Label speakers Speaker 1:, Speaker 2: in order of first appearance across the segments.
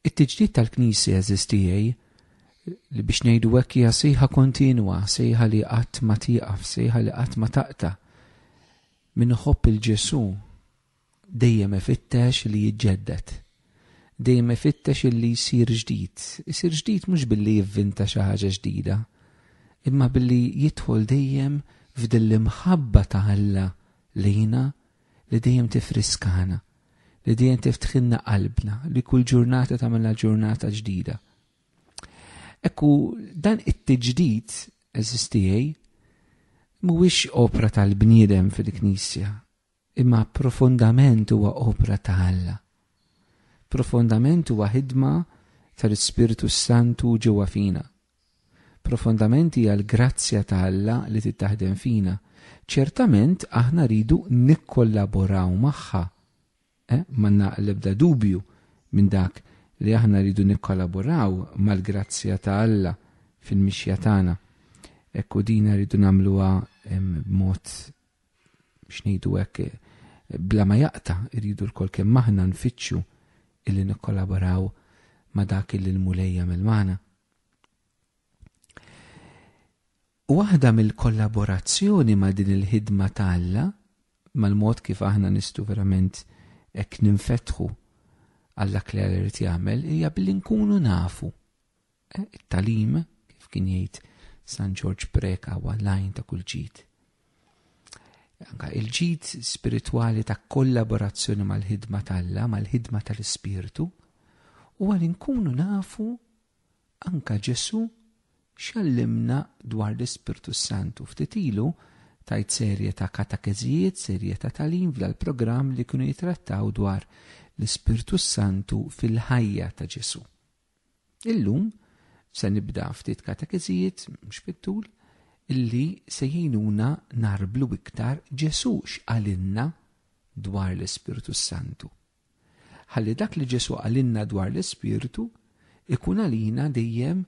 Speaker 1: it-tiġdid tal-Knisja eżistijaj li biex ngħidu hekk hija sejħa kontinwa, sejħa li qatt ma tieqaf, sejħa li qatt ma taqta'. Min iħobb il-Ġesu dejjem ifittex li jiġġedded. Dejjem ifittex li jsir ġdid. Isir ġdid mhux billi jivvinta xi ħaġa ġdida, imma billi jidħol dejjem f'din l-imħabba ta' Alla lejna li dejjem tifriskana, li dejjem tiftħilna qalbna, li kull ġurnata tagħmilna ġurnata ġdida. Ekku dan it-tiġdid eżistijaj mhuwiex opra tal-bniedem fil-Knisja, imma profondament huwa opra ta' Alla. Profondament huwa ħidma tal-Ispiritu Santu ġewwa fina. Profondament hija l-grazzja ta' Alla li tittaħdem fina. Ċertament aħna ridu nikkollaboraw magħha. M'għandna l-ebda dubju minn dak li aħna ridu nikkollaboraw mal-grazzja ta' Alla fil-mixja tagħna. Ekku dina ridu nagħmluha b'mod biex ngħidu hekk bla ma jaqta' iridu l-kol kemm aħna nfittxu illi nikkollaboraw ma' dak illi l-mulejja mill-magħna. Waħda mill-kollaborazzjoni ma' din il-ħidma ta' Alla, mal-mod kif aħna nistu verament hekk ninfetħu Alla li irid jagħmel, hija billi nkunu nafu. It-talim kif kien jgħid San George Preka huwa lajn ta' kull ġid. Anka il-ġid spiritwali ta' kollaborazzjoni mal-ħidma ta' Alla, mal-ħidma tal-Ispirtu, huwa li nkunu nafu anka Ġesu x'allimna dwar l-Ispirtu Santu. Ftit ilu tajt serje ta' katekeżijiet, serje ta' talim fl-programm li kienu jitrattaw dwar l-Ispirtu Santu fil-ħajja ta' Ġesu. Illum se nibda ftit katekeżijiet mhux fit-tul illi se jgħinuna narblu iktar Ġesu x'qalinna dwar l-Ispirtu Santu. Ħalli dak li Ġesu qalinna dwar l-Ispirtu ikun għalina dejjem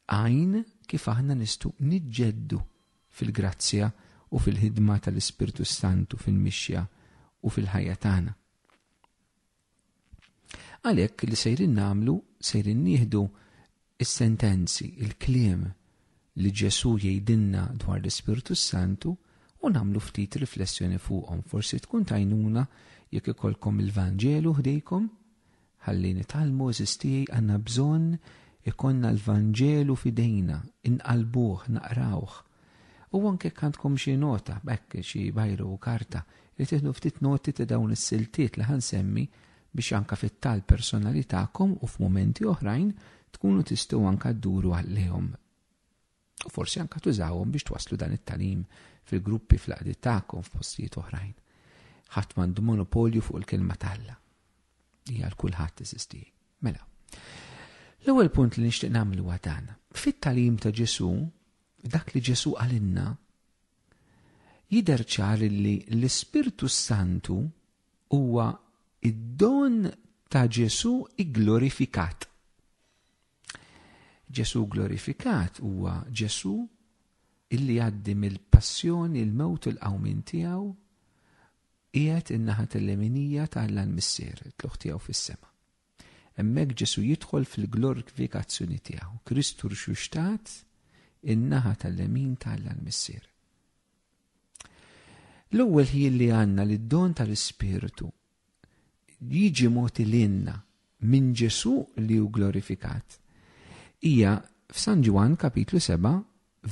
Speaker 1: għajn kif aħna nistgħu niġġeddu fil-grazzja u fil-ħidma tal-Ispirtu Santu fil-mixja u fil-ħajja tagħna. Għalhekk li sejrin nagħmlu sejrin nieħdu is-sentenzi, il-kliem li Ġesu jgħidilna dwar l-Ispirtu Santu u nagħmlu ftit riflessjoni fuqhom. Forsi tkun tajnuna jekk ikolkom il-Vanġelu ħdejkom, ħalli nitgħallmu eżistijaj għandna bżonn ikonna l-Vanġelu fidejna, inqalbuh, naqrawh. U anke għandkom xi nota, bekk xi bajru u karta, li tieħdu ftit noti ta' dawn is-siltiet li ħansemmi biex anke fit-tal personali tagħkom u f'mumenti oħrajn tkunu tistgħu anke dduru għalihom. U forsi anke tużawhom biex twasslu dan it-talim fil-gruppi fl-qdiet tagħkom f'postijiet oħrajn. Ħadd m'għandu monopolju fuq il-kelma Alla. Hija l kulħadd teżisti. Mela. L-ewwel punt li nixtieq nagħmlu huwa dan. Fit-talim ta' Ġesu, dak li Ġesu għalinna, jidher ċar li l-Ispirtu Santu huwa id-don ta' Ġesu igglorifikat. Ġesu glorifikat huwa Ġesu illi għaddi mill-passjoni, il-mewt u l-qawmin tiegħu qiegħed in-naħa tal-leminija tal-Alla l-Missier, tluħ tiegħu fis-sema. Hemmhekk Ġesu jidħol fil-glorifikazzjoni tiegħu. Kristu rxuxtat in-naħa tal-lemin tal-Alla l-Missier. L-ewwel hi li għandna li d-don tal-Ispirtu jiġi mogħti lilna minn Ġesu li hu glorifikat. Hija f'San Ġwan kapitlu 7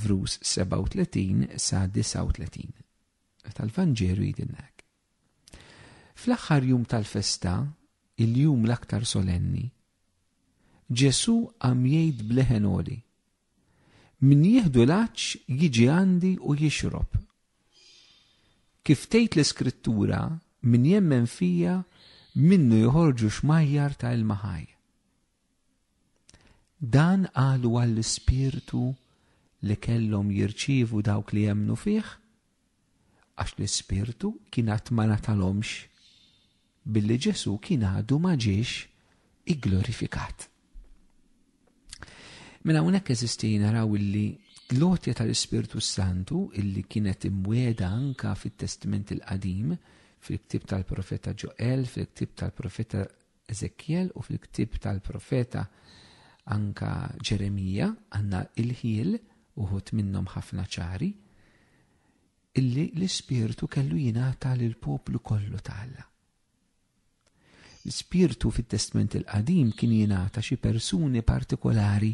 Speaker 1: vrus 37 sa 39. Tal-Vanġelu jgħidilna hekk. Fl-aħħar jum tal-festa, il-jum l-aktar solenni, Ġesu għam jgħid bleħenoli, min jieħdu l-aċċ jiġi għandi u jixrob. Kif tgħid l-Iskrittura, min jemmen fija minnu joħorġu xmajjar ta' il-maħaj. Dan qalu għall-Ispirtu li kellhom jirċievu dawk li jemmnu fih, għax l-Ispirtu kien qatt ma ngħatalhomx billi Ġesu kien għadu ma ġiex igglorifikat. Mela hawnhekk eżisti naraw illi l-għotja tal-Ispirtu Santu illi kienet imwiegħda anka fit-Testament il-Qadim, fil-ktib tal-Profeta Ġoel, fil-ktib tal-Profeta Ezekiel u fil-ktib tal-profeta anka Ġeremija għandna il-ħiel uħut minnhom ħafna ċari illi l-Ispirtu kellu jingħata lill-poplu kollu ta' Alla. L-Ispirtu fit-Testament il-Qadim kien jingħata xi persuni partikolari,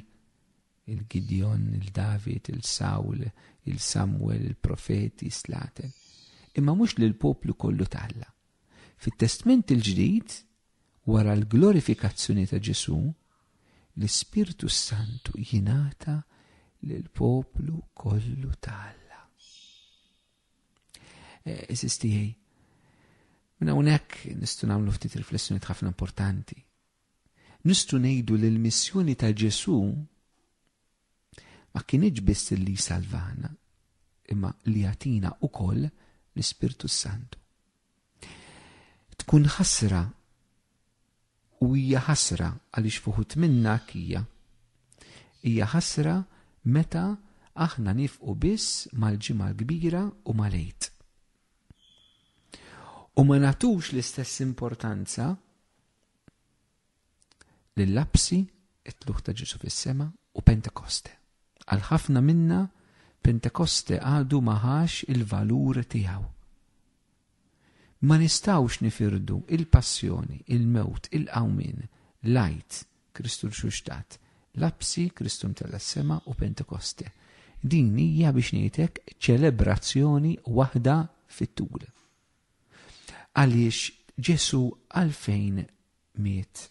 Speaker 1: il-Gideon, il-David, il-Sawl, il-Samuel, il-profeti, Slaten, imma mhux lill-poplu kollu ta' Alla. Fit-Testament il-Ġdid, wara l-glorifikazzjoni ta' Ġesu, l-Ispirtu Santu jingħata lill-poplu kollu ta' Alla. Eżistijaj, minna unek nistu nagħmlu ftit riflessjoni ħafna importanti. Nistu ngħidu li l-missjoni ta' Ġesu ma kienx biss li salvana, imma li jagħtina wkoll l-Ispirtu Santu. Tkun ħasra u hija ħasra għaliex fuħut minna hija ħasra meta aħna nifqu biss mal-ġimgħa l-kbira u mal-Għid. U ma natux l-istess importanza lill-labsi, it-tluħ ta' Ġesu fis-sema u Pentekoste. Għal ħafna minna Pentekoste għadu maħax il-valur tiegħu. Ma nistawx nifirdu il-passjoni, il-mewt, il-qawmin, l-għajt, Kristu l-xuxtat, labsi, Kristum tal-sema u Pentekoste. Din hija biex ngħidlek ċelebrazzjoni waħda fit-tul. Għaliex Ġesu għalfejn miet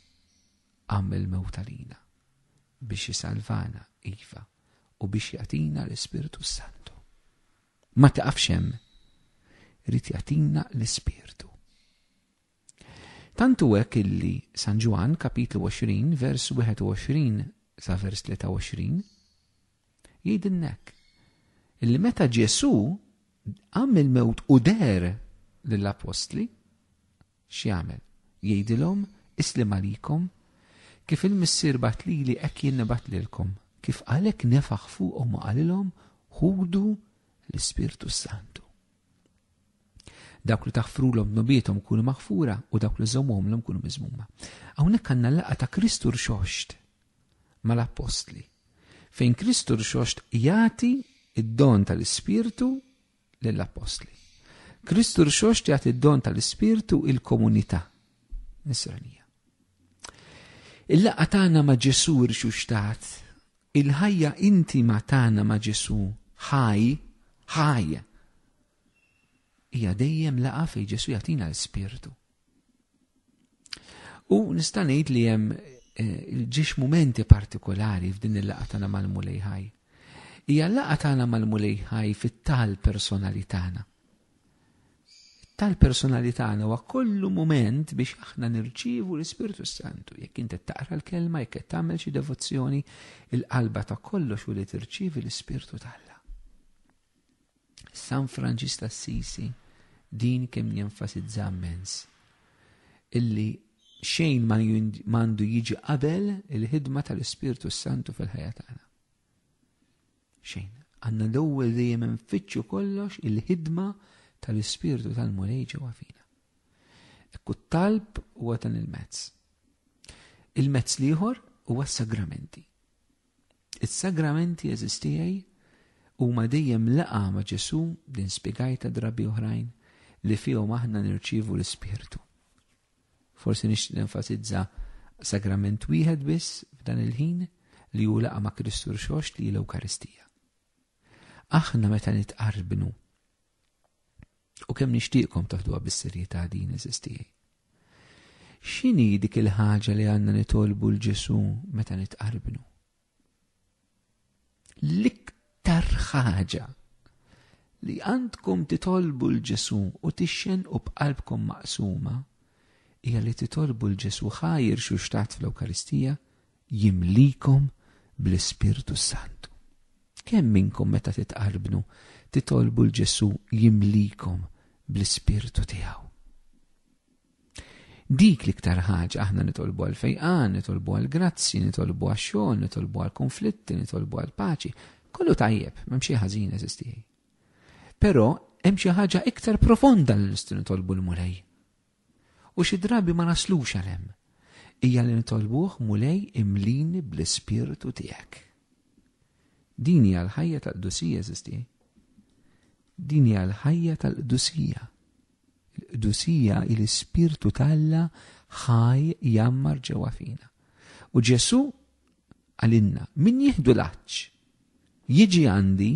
Speaker 1: għamel mewt għalina biex jisalvana iva u biex jagħtina l-Ispirtu Santu. Ma taqafx hemm, irid jagħtina l-Ispirtu. Tantu hekk illi San Ġwan kapitlu 20 vers 21 sa vers 23 jgħidilnek illi meta Ġesu għamel mewt u der lill-apostli x'jagħmel? Jgħidilhom islim għalikom kif il-Missier batlili hekk jien nibatlilkom, kif għalhekk nefaħ fuqhom u qalilhom ħudu l-Ispirtu Santu. Dawk li taħfrulhom nobietom kunu maħfura u dawk li żommhomlhom kunu miżmuma. Hawnhekk għandna laqgħa ta' Kristu rxoxt mal-apostli fejn Kristu rxoxt jagħti id-don tal-Ispirtu lill-apostli. Kristu rxoxt jagħti id-don tal-Ispirtu il-komunità Nisranija. Il-laqgħa tagħna ma' Ġesu rxuxtat, il-ħajja intima tagħna ma' Ġesu ħaj hija dejjem laqgħa fejn Ġesu jagħtina l-Ispirtu. U nista' ngħid li hemm ġiex mumenti partikolari f'din il-laqgħa tagħna mal-Mulej Ħaj. Hija l-laqgħa tagħna mal-Mulej Ħaj fit-tal personali tagħna. Tal-personalità huwa kollu mument biex aħna nirċievu l-Ispirtu Santu. Jekk inti taqra l-kelma, jekk tagħmel xi devozzjoni, il-qalba ta' kollox u li tirċievi l-Ispirtu t'Alla. San Franġis d'Assisi din kemm jenfasizza immens illi xejn m'għandu jiġi qabel il-ħidma tal-Ispirtu Santu fil-ħajja tagħna. Xejn. Għandna l-ewwel dejjem nfittxu kollox il-ħidma tal-Ispirtu tal-Mulej ġewwa fina. Ekku t-talb huwa dan il-mezz. Il-mezz liħor huwa s-sagramenti. Is-sagramenti eżistijaj huma dejjem laqa ma' Ġesu din spjegajta drabi oħrajn li fihom aħna nirċievu l-Ispirtu. Forsi nixtieq nenfasizza sagrament wieħed biss f'dan il-ħin li hu laqa ma' Kristu rxoxt li l-Ewkaristija. Aħna meta nitqarbnu u kemm nixtieqkom taħduha bis-serjetà din eżistijaj. X'inhi dik il-ħaġa li għandna nitolbu l-Ġesu meta nitqarbnu? L-iktar ħaġa li għandkom titolbu l-Ġesu u tixxenqu b'qalbkom maqsuma hija li titolbu l-Ġesu ħajr xuxtat fl-Ewkaristija jimlikom bl-Ispirtu Santu. Kemm minnkom meta titqarbnu titolbu l-Ġesu jimlikom bl-Ispirtu tiegħu. Dik l-iktar ħaġa aħna nitolbu għal fejqan, nitolbu għal grazzi, nitolbu għal xogħol, nitolbu għal konflitti, nitolbu għal paċi. Kollu tajjeb, m'hemm xi ħażin eżistijaj. Però hemm xi ħaġa iktar profonda li nistgħu nitolbu l-Mulej. U xi drabi ma naslux għal hemm. hija li nitolbuh mulej imlini bl-Ispirtu tiegħek. Din hija l-ħajja tal-qdusija eżisti. Din hija l-ħajja tal-qdusija. L-qdusija l-Ispirtu Talla ħaj jammar ġewwa fina. U Ġesu għalinna min jieħdu l-aċċ jiġi għandi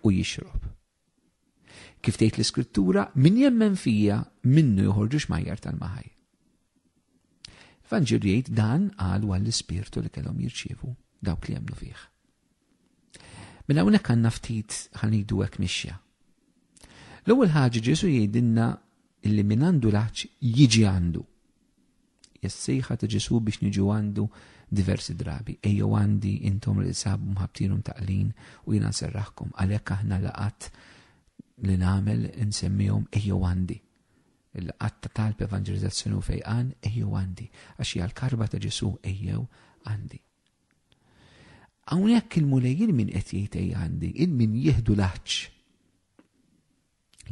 Speaker 1: u jixrob. Kif tgħid l-Iskrittura, min jemmen fija minnu joħorġu xmajjar tal-maħaj. Evanġelu jgħid dan għal għall-Ispirtu li kellhom jirċievu dawk li jemmnu fih. Mela hawnhekk għandna ftit ħanidu hekk mixja. L-ewwel ħaġa Ġesu jgħidilna illi min għandu l-aċċ jiġi għandu. Jessejħa ta' Ġesu biex niġu għandu diversi drabi. Ejjew għandi intom li sabu mħabtinhom taqlin u jiena nserraħkom għalhekk aħna laqat li nagħmel insemmihom ejjew għandi. Il-laqat ta' talb evanġelizzazzjoni u fejqan ejjew għandi għax hija l-karba ta' Ġesu ejjew għandi. Hawnhekk il-mulej il-min qed jgħid ejjew għandi, il-min jieħdu l-aċċ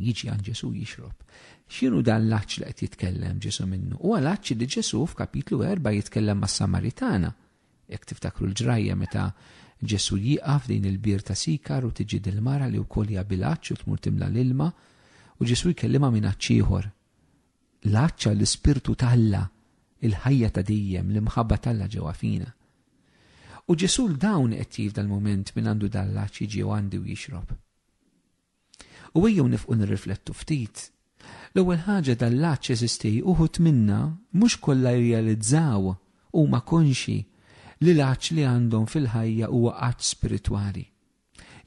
Speaker 1: jiġi għand Ġesu jixrob. X'inhu dan l-aċċ li qed jitkellem Ġesu minnu? Huwa l-aċċ li Ġesu f'kapitlu 4 jitkellem mas-Samaritana. Jekk tiftakru l-ġrajja meta Ġesu jieqaf din il-bir ta' Sikar u tiġi dil-mara li wkoll hija bil-aċċ u tmur timla l-ilma u Ġesu jkellimha minn aċċ ieħor. L-aċċ l-Ispirtu Talla, il-ħajja ta' dejjem, l-imħabba Talla ġewwa fina. U Ġesu l-dawn qed jif dal-mument minn għandu dan l-aċċ jiġi għandi u jixrob. U ejjew nifqu nirriflettu ftit. L-ewwel ħaġa dal-aċċ eżistej uħud minna mhux kollha jirrealizzaw huma konxi li l-aċċ li għandhom fil-ħajja huwa aċċ spiritwali.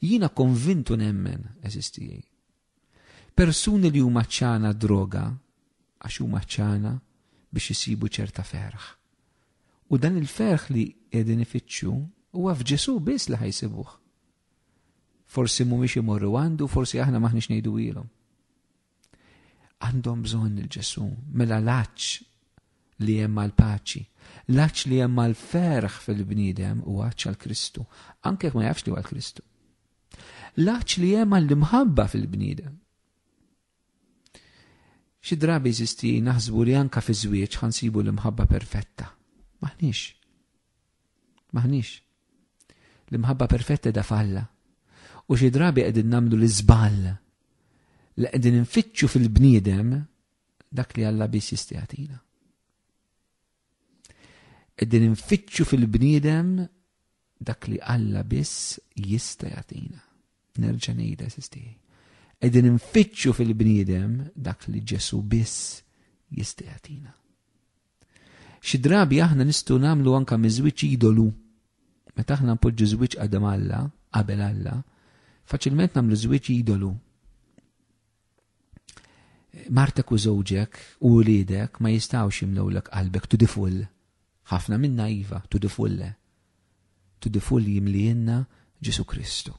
Speaker 1: Jiena konvintu nemmen eżistijej. Persuni li huma ċana droga għax huma ċana biex isibu ċerta ferħ. U dan il-ferħ li qegħdin ifittxu huwa f'Ġesu biss li ħajsibuh. Forsi mhumiex imorru għandu, forsi aħna maħniex ngħidu ilhom. Għandhom bżonn il-Ġesu, mela l-aċċ li hemm mal-paċi, l-aċċ li hemm mal-ferħ fil-bniedem huwa aċċ għall-Kristu, anke jekk ma jafx li huwa l-Kristu. L-aċċ li hemm għall-imħabba fil-bniedem. Xi drabi jeżisti naħsbu li anke fi żwieġ ħansibu l-imħabba perfetta. Maħniex. L-imħabba perfetta da falla. U xi drabi qegħdin nagħmlu l-iżball li qegħdin infittxu fil-bniedem dak li Alla biss jista' jagħtina. Qegħdin infittxu fil-bniedem dak li Alla biss jista' jagħtina. Nerġa' ngħidha sistej. Qegħdin infittxu fil-bniedem dak li Ġesu biss jista' jagħtina. Xi drabi aħna nistgħu nagħmlu anke miż-żwieġ idolu. Meta aħna npoġġu żwieġ qadam Alla, qabel Alla, faċilment nagħmlu żwieġ idolu. Martek u żewġek u wliedek ma jistgħux jimlewlek qalbek to the full. Ħafna minna iva to the full. To the full jimlijinna Ġesu Kristu.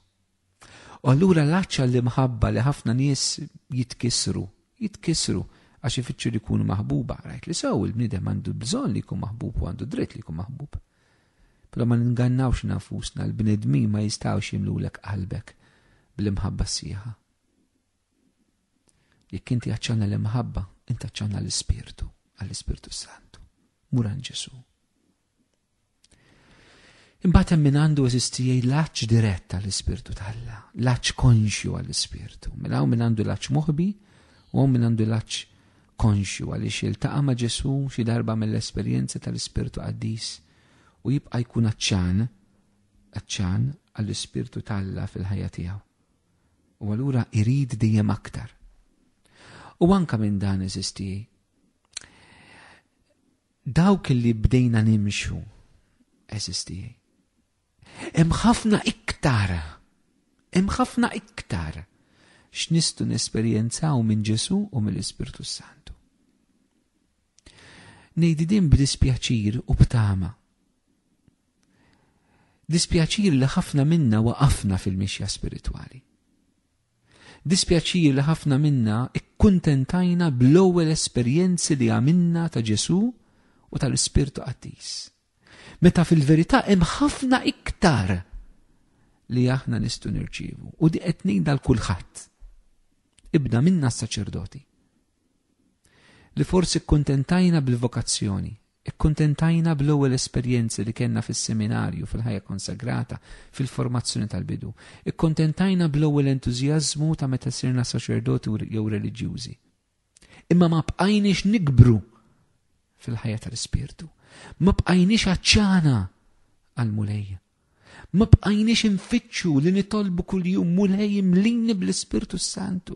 Speaker 1: U allura l-aċċ għall-imħabba li ħafna nies jitkissru għax ifittxu li jkunu maħbuba. Rajt li sew il-bniedem għandu bżonn li jkun maħbub u għandu dritt li jkun maħbub. Però ma ningannawx nafusna, l-bnedmin ma jistgħux jimlulek qalbek bl-imħabba sieħa. Jekk inti għaċċanna l-imħabba, inti għaċċanna l-Ispirtu, għall-Ispirtu Santu. Mur għand Ġesu. Imbagħad hemm min għandu eżistijej l-aċċ dirett għall-Ispirtu Talla, l-aċċ konxju għall-Ispirtu. Mela hawn min għandu l-aċċ moħbi u hawn min għandu l-aċċ konxju għaliex iltaqa' ma' Ġesu xi darba mill-esperjenza tal-Ispirtu Qaddis u jibqa' jkun aċċan għall-Ispirtu Talla fil-ħajja tiegħu. U allura irid dejjem aktar. U anke minn dan eżistijej. Dawk li bdejna nimxu eżistijej. Hemm ħafna iktar x'nistgħu nesperjenzaw minn Ġesu u mill-Ispirtu Santu. Ngħid din b'dispjaċir u b'tama. Dispjaċir li ħafna minna waqafna fil-mixja spiritwali. Dispjaċir li ħafna minna ikkuntentajna bl-ewwel esperjenzi li għamilna ta' Ġesu u tal-Ispirtu Qaddis. Meta fil-verità hemm ħafna iktar li aħna nistgħu nirċievu u di qed ngħidha l kulħadd. Ibda minna s-saċerdoti. Li forsi kkuntentajna bil-vokazzjoni, Ikkuntentajna bl-ewwel esperjenzi li kellna fis-seminarju, fil-ħajja konsagrata, fil-formazzjoni tal-bidu. Ikkuntentajna bl-ewwel entużjażmu ta' meta sirna saċerdoti jew reliġjużi. Imma ma bqajniex nikbru fil-ħajja tal-Ispirtu. Ma bqajniex aċċana għal-mulej. Ma bqajniex infittxu li nitolbu kuljum mulej imlini bl-Ispirtu Santu.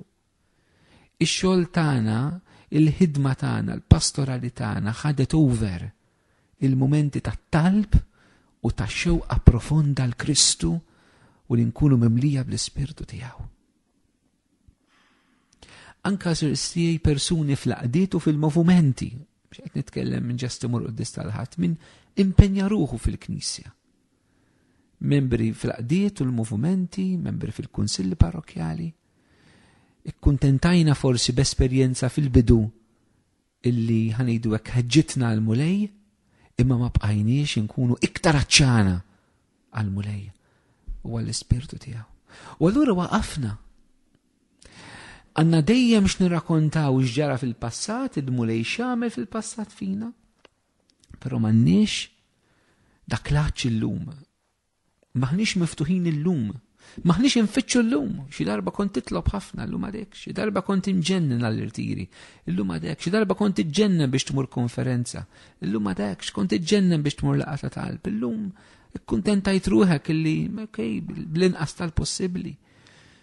Speaker 1: Ix-xogħol tagħna, il-ħidma tagħna, l-pastorali tagħna ħadet over il-momenti tat-talb u tax-xewqa profonda l-Kristu u li nkunu mimlija bl-Ispirtu tiegħu. Anka stijaj persuni fl-qdiet u fil-movimenti, biex qed nitkellem minn ġest imur qudies tal-ħadd, minn impenja ruħu fil-Knisja. Membri fl-qdiet u l-movimenti, membri fil-kunsilli parrokjali. Ikkuntentajna forsi b'esperjenza fil-bidu illi ħanejdu hekk ħeġġitna għall-mulej, imma ma bqajniex inkunu iktar aċċana għall-mulej u għall-Ispirtu tiegħu. U allura waqafna. Għandna dejjem x'nirrakkontaw x'ġara fil-passat, il-mulej x'għamel fil-passat fina, però m'għandniex dak l-aċċ illum. Maħniex miftuħin illum. Maħniex infittxu l-lum, xi darba kont titlob ħafna llum għadek, xi darba kont imġennen għall-irtiri, illum għadek, xi darba kont iġġennen biex tmur konferenza, illum għadek, x'kont iġġennen biex tmur laqgħa ta' talb, illum ikkuntentajt ruħek illi bl-inqas tal-possibbli.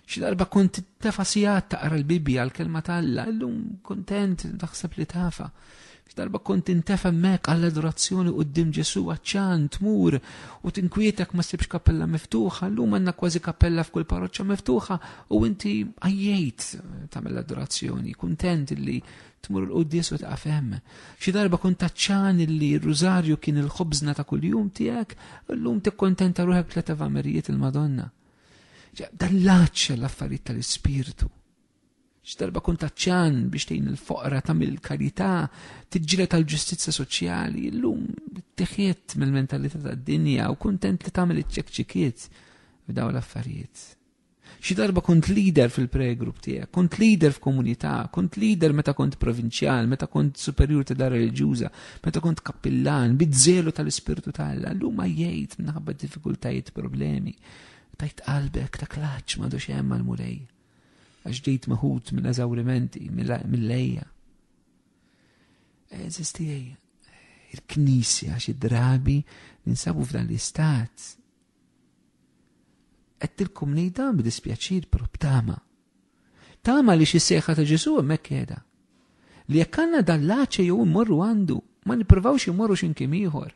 Speaker 1: Xi darba kont tefa' sigħat taqra l-Bibja għall-kelma tal-Alla, illum kuntent taħseb li tafa'. Darba kont intefa' hemmhekk għall-adorazzjoni quddiem Ġesu għaċċan tmur u tinkwietek ma ssibx kappella miftuħa, llum għandna kważi kappella f'kull parroċċa miftuħa u inti għajjejt tagħmel l-adorazzjoni, kuntent illi tmur l-qudies u taqaf hemm. Xi darba kont taċċan illi r-rużarju kien il-ħobżna ta' kuljum tiegħek, llum tikkontenta ruħek tliet Avamerijiet il-Madonna. Dan l-aċċa l-affarijiet tal-Ispirtu. X'darba kont taċċan biex tgħin il-foqra tagħmel karità, tiġġieled tal-ġustizzja soċjali, llum tieħed mill-mentalità tad-dinja u kuntent li tagħmel iċ-ċekċikiet f'dawn l-affarijiet. Xi darba kont leader fil-pregroup tiegħek, kont leader f'komunità, kont leader meta kont provinċjal, meta kont superjur ta' dar reliġjuża, meta kont kappillan, bid-żelu tal-Ispirtu tal-Alla, llum għajjejt minħabba diffikultajiet, problemi. Tajt qalbek ta' klaċċ m'għadux hemm għall-mulej. Għax ġejt maħut minn eżawrimenti, mill-lejja. Eżistijaj, il-Knisja xi drabi ninsabu f'dan l-istat. Għettilkom nejdan b'dispjaċir però b'tama. Tama li xi seħħa ta' Ġesu hemmhekk qiegħda. Li jekk għandna dan l-aċċa jew immorru għandu, ma nippruvawx immorru x'imkien ieħor.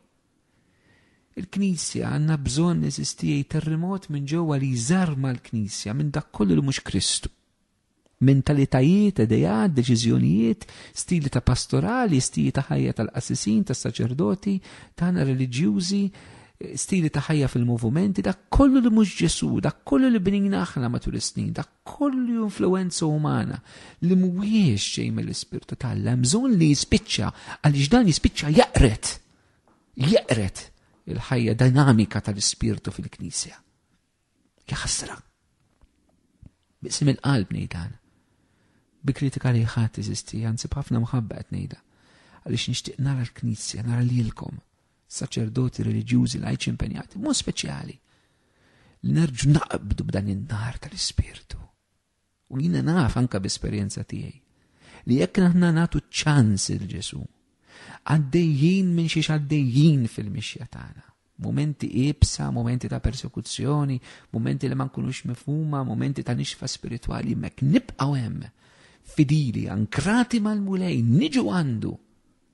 Speaker 1: Il-Knisja għandna bżonn eżistijaj terremot minn ġewwa li jżarma l-Knisja minn dak kollu li mhux Kristu. Mentalitajiet, idejat, deċiżjonijiet, stili ta' pastorali, stili ta' ħajja tal-qassisin, tas-saċerdoti, tagħna reliġjużi, stili ta' ħajja fil-movimenti, dak kollu li mhux Ġesu, dak kollu li bnejna aħna matul is-snin, dak kollu influenza umana li mhuwiex xejn mill-Ispirtu tal-Alla, bżonn li jispiċċa għaliex dan jispiċċa jaqret il-ħajja dinamika tal-Ispirtu fil-Knisja. Ħasra. Bisim il-qalb ngħidhan. Bi kritika li ħadd eżisti, anzi b'ħafna mħabba qed ngħidha. Għaliex nixtieq nara l-Knisja, nara lilkom, saċerdoti reliġjużi lajċi impenjati, mod speċjali, li nerġu naqbdu b'dan in-nar tal-Ispirtu. U jiena naf anke b'esperjenza tiegħi li jekk aħna nagħtu ċans il-Ġesu, għaddejjin minn xiex għaddejjin fil-mixja tagħna. Momenti ibsa, momenti ta' persekuzzjoni, momenti li ma nkunux mifhuma, momenti ta' nixfa spirituali, mek nibqgħu hemm fidili, ankrati mal-mulej, niġu għandu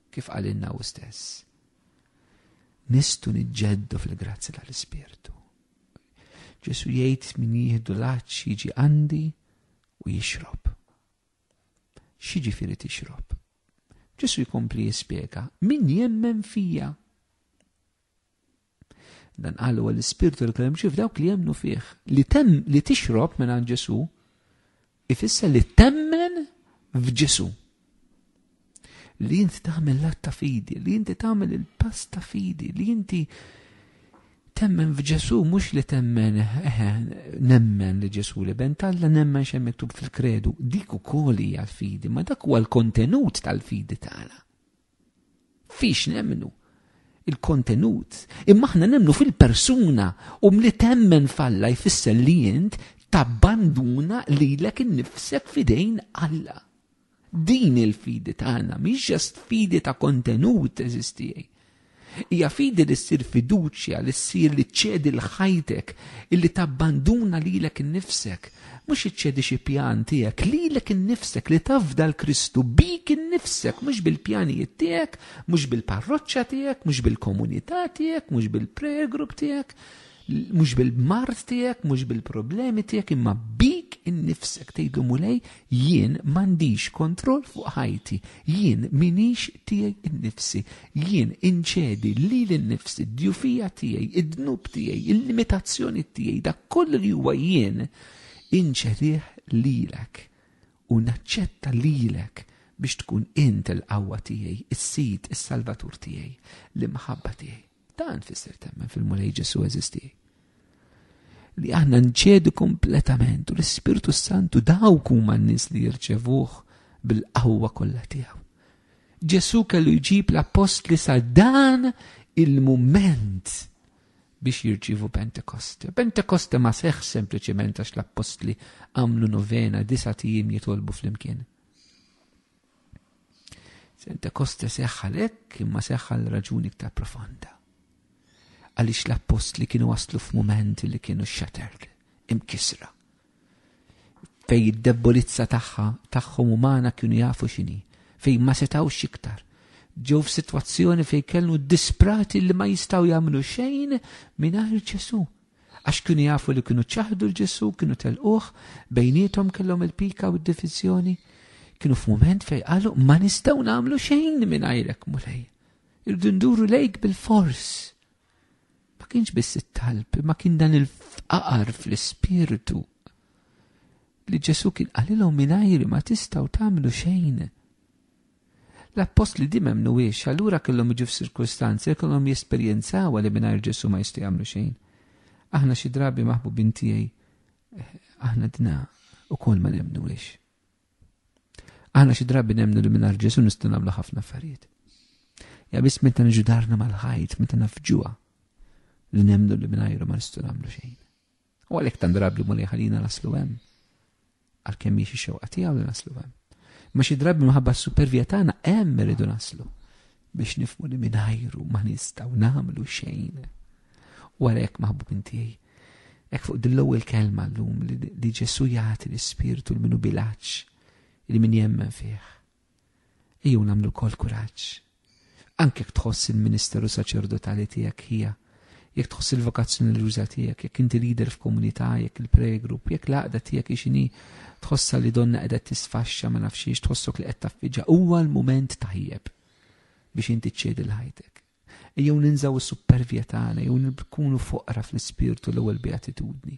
Speaker 1: kif qalinna hu stess. Nistu niġġeddu fil-grazzi tal-Ispirtu. Ġesu jgħid min jieħdu l-aċċ jiġi għandi u jixrob. X'jiġifieri tixrob? Ġesu jkompli jispjega min jemmen fija. Dan qalu għall-Ispirtu l-kelem xif dawk li jemnu fih. Li tixrob minn għand Ġesu ifisser li temmen f'Ġesu. Li inti tagħmel l-att ta' fidi, li inti tagħmel il-pass ta' fidi, li inti temmen f'Ġesu mhux li temmen nemmen li Ġesu li bentalla nemmen xejn miktub fil-kredu. Dik ukoll hija l-fidi, ma dak huwa l-kontenut tal-fidi tagħna. fix nemmnu il-kontenut, imma aħna nemmnu fil-persuna u mli temmen falla jfisser li jint tabbanduna lilek innifsek fidejn Alla. Din il-fidi tagħna mhix ġast fidi ta' kontenut eżistijaj. Hija fidi li ssir fiduċja, li ssir li ċedi l-ħajtek, illi tabbanduna lilek innifsek. Mux iċċedi xi pjan tiegħek, lilek innifsek li tafda l-Kristu bik innifsek, mhux bil-pjanijiet tiegħek, mhux bil-parroċċa tiegħek, mhux bil-komunità tiegħek, mhux bil-prayer group tiegħek, mhux bil-mart tiegħek, mhux bil-problemi tiegħek, imma bik innifsek tgħidu mulej jien m'għandix kontroll fuq ħajti, jien minix tiegħi innifsi, jien inċedi lil innifsi d-djufija tiegħi, id-dnub tiegħi, il-limitazzjoni tiegħi, dak koll li huwa jien inċedih lilek u naċċetta lilek biex tkun int il-qawwa tiegħi, is-sid, is-salvatur tiegħi, l-imħabba tiegħi. Dan fisser temmen fil-mulej Ġesu eżistijaj. Li aħna nċedu kompletament u l-Ispiritu Santu dawk huma n-nies li jirċevuh bil-qawwa kollha tiegħu. Ġesu kellu jġib l-apostli sa dan il-mument biex jirċivu Pentekoste. Pentekoste ma seħħ sempliċement għax l-apostli għamlu novena 9 tiem jitolbu fl-imkien. Pentekoste seħħ għalhekk imma seħħ għal raġuni iktar profonda. Għaliex l-apostli kienu waslu f'mumenti li kienu shattered, imkisra. Fej id-debolizza tagħhom umana kienu jafu x'inhi, fej ma setawx iktar. Ġew f'sitwazzjoni fej kellnu disprati li ma jistgħu jagħmlu xejn mingħajr Ġesu. Għax kienu jafu li kienu ċaħdu l-Ġesu, kienu telquh, bejniethom kellhom il-pika u d-diviżjoni. Kienu f'mument fej qalu ma nistgħu nagħmlu xejn mingħajrek mulej. Irdu nduru lejk bil-fors. Ma kienx biss it-talb, ma kien dan il-faqar fl-ispirtu li Ġesu kien qalilhom mingħajri ma tistgħu tagħmlu xejn. L-apostli di m'hemmnuhiex, allura kellhom jiġu f'sirkustanzi kellhom jesperjenzaw li mingħajr Ġesu ma jistgħu jagħmlu xejn. Aħna xi drabi maħbubin tiegħi aħna dna ukoll ma nemmnuhiex. Aħna xi drabi nemmnu li mingħajr Ġesu nistgħu nagħmlu ħafna affarijiet. Ja biss meta niġu darna mal-ħajt, meta nafġuha li nemmnu li mingħajru ma nistgħu nagħmlu xejn. U għalhekk tan drabi li ħalina naslu hemm. Għalkemm xi xewqa tiegħu li naslu hemm. Ma xi drabi minħabba s-supervija tagħna hemm iridu naslu biex nifhmu li mingħajru ma nistgħu nagħmlu xejn. U għalhekk maħbubin tiegħi hekk fuq dil-ewwel kelma llum li Ġesu jagħti l-Ispirtu l minu bilanċ li min jemmen fih. Ejjew nagħmlu wkoll kuraġġ. Anke jekk tħoss il-ministeru saċerdotali tiegħek hija, jekk tħoss il-vokazzjoni l-uża tiegħek, jekk inti leader f'komunità, jekk il-prayer group, jekk l-għaqda tiegħek x'inhi tħossha li donna qiegħda tisfaxxa ma nafx xiex tħossok li qed taffiġġa, huwa l-mument tajjeb biex inti tċedi l-ħajtek. Ejjew ninżaw is-supervija tagħna, jew nkunu foqra fl-ispirtu l-ewwel beatitudni.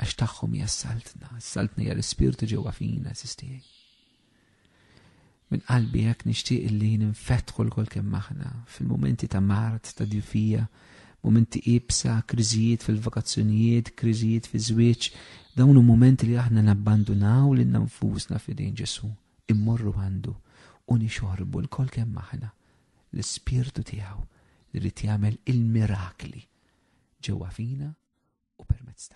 Speaker 1: Għax tagħhom hija s-saltna hija l-ispirtu ġewwa fina sistej. Min qalbi hekk nixtieq li ninfetħu l-kol kemm aħna fil-momenti ta' mart, ta' djufija, momenti ibsa, kriżijiet fil-vakazzjonijiet, kriżijiet fiż-żwieġ, dawn momenti li aħna nabbandunaw lil nfusna f'idejn Ġesu, immorru għandu u nixorbu l-kol kemm aħna l-Ispirtu tiegħu li rid jagħmel il-mirakli ġewwa fina u permezz